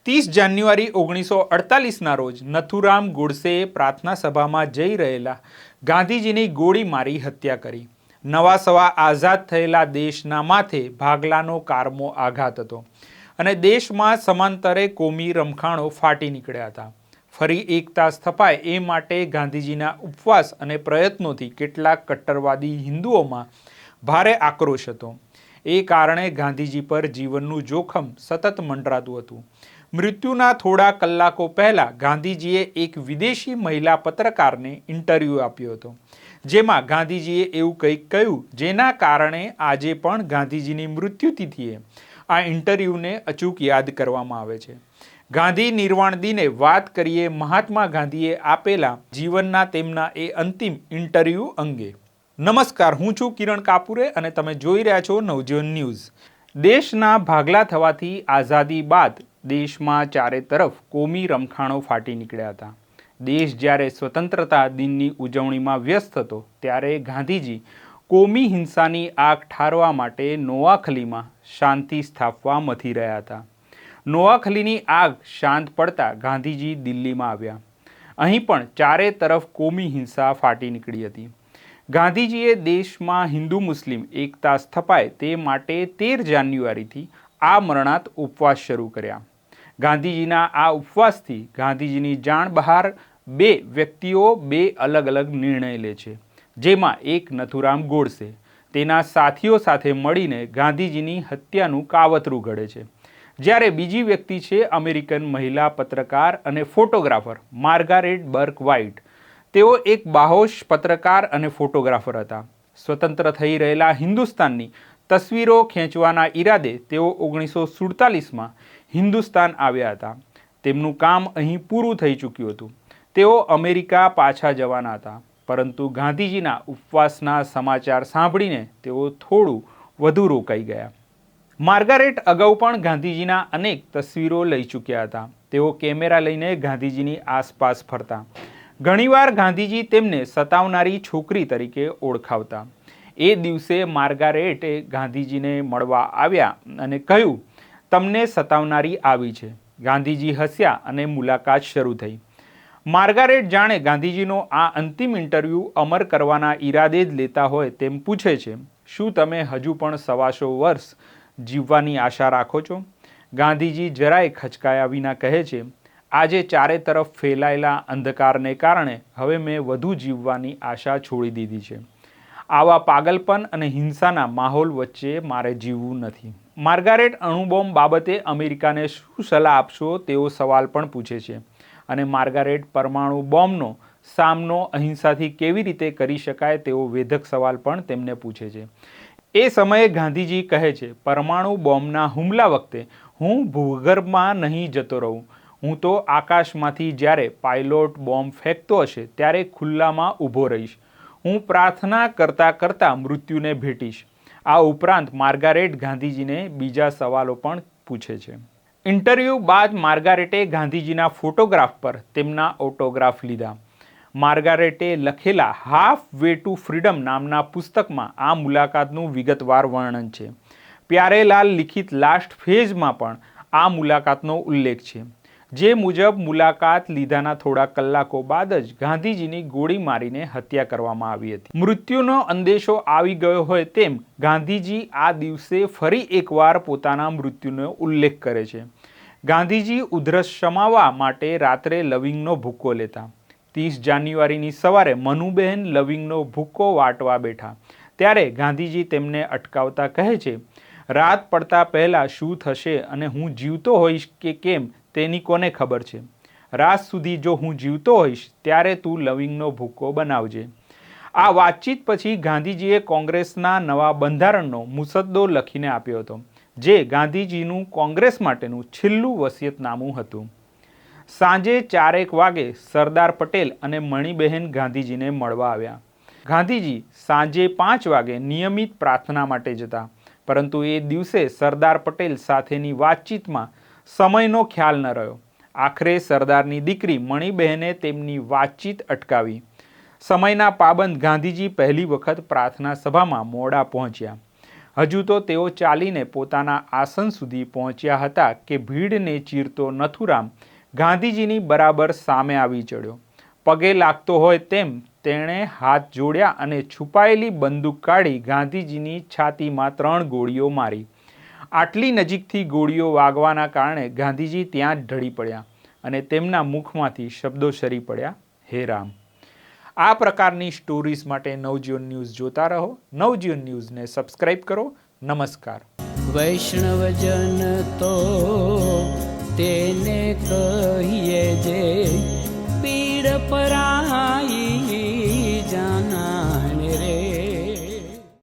30 જાન્યુઆરી 1948ના રોજ નથુરામ ગોડસેએ પ્રાર્થના સભામાં જઈ રહેલા ગાંધીજીની ગોળી મારી હત્યા કરી. નવા સવા આઝાદ થયેલા દેશના માથે ભાગલાનો કારમો આઘાત હતો અને દેશમાં સમાંતરે કોમી રમખાણો ફાટી નીકળ્યા હતા. ફરી એકતા સ્થપાય એ માટે ગાંધીજીના ઉપવાસ અને પ્રયત્નોથી કેટલાક કટ્ટરવાદી હિન્દુઓમાં ભારે આક્રોશ હતો. એ કારણે ગાંધીજી પર જીવનનું જોખમ સતત મંડરાતું હતું. મૃત્યુના થોડા કલાકો પહેલાં ગાંધીજીએ એક વિદેશી મહિલા પત્રકારને ઇન્ટરવ્યૂ આપ્યો હતો, જેમાં ગાંધીજીએ એવું કંઈક કહ્યું જેના કારણે આજે પણ ગાંધીજીની મૃત્યુતિથિએ આ ઇન્ટરવ્યૂને અચૂક યાદ કરવામાં આવે છે. ગાંધી નિર્વાણ દિને વાત કરીએ મહાત્મા ગાંધીએ આપેલા જીવનના તેમના એ અંતિમ ઇન્ટરવ્યૂ અંગે. નમસ્કાર, હું છું કિરણ કાપુરે અને તમે જોઈ રહ્યા છો નવજીવન ન્યૂઝ. દેશના ભાગલા થવાથી આઝાદી બાદ દેશમાં ચારે તરફ કોમી રમખાણો ફાટી નીકળ્યા હતા. દેશ જ્યારે સ્વતંત્રતા દિનની ઉજવણીમાં વ્યસ્ત હતો ત્યારે ગાંધીજી કોમી હિંસાની આગ ઠારવા માટે નોઆખલીમાં શાંતિ સ્થાપવા મથી રહ્યા હતા. નોઆખલીની આગ શાંત પડતા ગાંધીજી દિલ્હીમાં આવ્યા. અહીં પણ ચારે તરફ કોમી હિંસા ફાટી નીકળી હતી. ગાંધીજીએ દેશમાં હિન્દુ મુસ્લિમ એકતા સ્થપાય તે માટે 13 જાન્યુઆરીથી આ મરણાત ઉપવાસ શરૂ કર્યા. ગાંધીજીના આ ઉપવાસથી ગાંધીજીની જાણ બહાર બે વ્યક્તિઓ બે અલગ અલગ નિર્ણય લે છે, જેમાં એક નથુરામ ગોડસે તેના સાથીઓ સાથે મળીને ગાંધીજીની હત્યાનું કાવતરું ઘડે છે, જ્યારે બીજી વ્યક્તિ છે અમેરિકન મહિલા પત્રકાર અને ફોટોગ્રાફર માર્ગારેટ બર્ક વ્હાઇટ. તેઓ એક બાહોશ પત્રકાર અને ફોટોગ્રાફર હતા. સ્વતંત્ર થઈ રહેલા હિન્દુસ્તાનની તસવીરો ખેંચવાના ઈરાદે તેઓ 1947માં હિન્દુસ્તાન આવ્યા હતા. તેમનું કામ અહીં પૂરું થઈ ચૂક્યું હતું. તેઓ અમેરિકા પાછા જવાના હતા, પરંતુ ગાંધીજીના ઉપવાસના સમાચાર સાંભળીને તેઓ થોડું વધુ રોકાઈ ગયા. માર્ગારેટ અગાઉ પણ ગાંધીજીના અનેક તસવીરો લઈ ચૂક્યા હતા. તેઓ કેમેરા લઈને ગાંધીજીની આસપાસ ફરતા. ઘણીવાર ગાંધીજી તેમને સતાવનારી છોકરી તરીકે ઓળખાવતા. એ દિવસે માર્ગારેટે ગાંધીજીને મળવા આવ્યા અને કહ્યું, તમને સતાવનારી આવી છે. ગાંધીજી હસ્યા અને મુલાકાત શરૂ થઈ. માર્ગારેટ જાણે ગાંધીજીનો આ અંતિમ ઇન્ટરવ્યૂ અમર કરવાના ઈરાદે જ લેતા હોય તેમ પૂછે છે, શું તમે હજુ પણ 125 વર્ષ જીવવાની આશા રાખો છો? ગાંધીજી જરાય ખચકાયા વિના કહે છે, આજે ચારે તરફ ફેલાયેલા અંધકારને કારણે હવે મેં વધુ જીવવાની આશા છોડી દીધી છે. આવા પાગલપન અને હિંસાના માહોલ વચ્ચે મારે જીવવું નથી. માર્ગારેટ અણુબોમ્બ બાબતે અમેરિકાને શું સલાહ આપશો તેવો સવાલ પણ પૂછે છે અને માર્ગારેટ પરમાણુ બોમ્બનો સામનો અહિંસાથી કેવી રીતે કરી શકાય તેવો વેધક સવાલ પણ તેમને પૂછે છે. એ સમયે ગાંધીજી કહે છે, પરમાણુ બોમ્બના હુમલા વખતે હું ભૂગર્ભમાં નહીં જતો રહું. હું તો આકાશમાંથી જ્યારે પાયલોટ બોમ્બ ફેંકતો હશે ત્યારે ખુલ્લામાં ઊભો રહીશ. હું પ્રાર્થના કરતાં કરતાં મૃત્યુને ભેટીશ. આ ઉપરાંત માર્ગારેટ ગાંધીજીને બીજા સવાલો પણ પૂછે છે. ઇન્ટરવ્યૂ બાદ માર્ગારેટે ગાંધીજીના ફોટોગ્રાફ પર તેમના ઓટોગ્રાફ લીધા. માર્ગારેટે લખેલા હાફ વે ટુ ફ્રીડમ નામના પુસ્તકમાં આ મુલાકાતનું વિગતવાર વર્ણન છે. પ્યારેલાલ લિખિત લાસ્ટ ફેઝમાં પણ આ મુલાકાતનો ઉલ્લેખ છે, જે મુજબ મુલાકાત લીધાના થોડા કલાકો બાદ જ ગાંધીજીની ગોળી મારીને હત્યા કરવામાં આવી હતી. મૃત્યુનો અંદેશો આવી ગયો હોય તેમ ગાંધીજી આ દિવસે ફરી એકવાર પોતાના મૃત્યુનો ઉલ્લેખ કરે છે. ગાંધીજી ઉધરસ શમાવવા માટે રાત્રે લવિંગનો ભૂક્કો લેતા. 30 જાન્યુઆરીની સવારે મનુબહેન લવિંગનો ભૂક્કો વાટવા બેઠા ત્યારે ગાંધીજી તેમને અટકાવતા કહે છે, રાત પડતા પહેલાં શું થશે અને હું જીવતો હોઈશ કે કેમ તેની કોને ખબર છે. રાત સુધી જો હું જીવતો હોઈશ ત્યારે તું લવિંગનો ભૂક્કો બનાવજે. આ વાતચીત પછી ગાંધીજીએ કોંગ્રેસના નવા બંધારણનો મુસદ્દો લખીને આપ્યો હતો, જે ગાંધીજીનું કોંગ્રેસ માટેનું છેલ્લું વસિયતનામું હતું. સાંજે 4 વાગે સરદાર પટેલ અને મણિબહેન ગાંધીજીને મળવા આવ્યા. ગાંધીજી સાંજે 5 વાગે નિયમિત પ્રાર્થના માટે જતા, પરંતુ એ દિવસે સરદાર પટેલ સાથેની વાતચીતમાં સમયનો ખ્યાલ ન રહ્યો. આખરે સરદારની દીકરી મણિબહેને તેમની વાતચીત અટકાવી. સમયના પાબંદ ગાંધીજી પહેલી વખત પ્રાર્થના સભામાં મોડા પહોંચ્યા. હજુ તો તેઓ ચાલીને પોતાના આસન સુધી પહોંચ્યા હતા કે ભીડને ચીરતો નથુરામ ગાંધીજીની બરાબર સામે આવી ચડ્યો. પગે લાગતો હોય તેમ તેણે હાથ જોડ્યા અને છુપાયેલી બંદૂક કાઢી ગાંધીજીની છાતીમાં 3 ગોળીઓ મારી. આટલી નજીકથી ગોળીઓ વાગવાના કારણે ગાંધીજી ત્યાં જ ઢળી પડ્યા અને તેમના મુખમાંથી શબ્દો સરી પડ્યા, હે રામ. આ પ્રકારની સ્ટોરીઝ માટે નવજીવન ન્યૂઝ જોતા રહો. નવજીવન ન્યૂઝને સબસ્ક્રાઈબ કરો. નમસ્કાર. વૈષ્ણવજન તો તેને કહીએ જે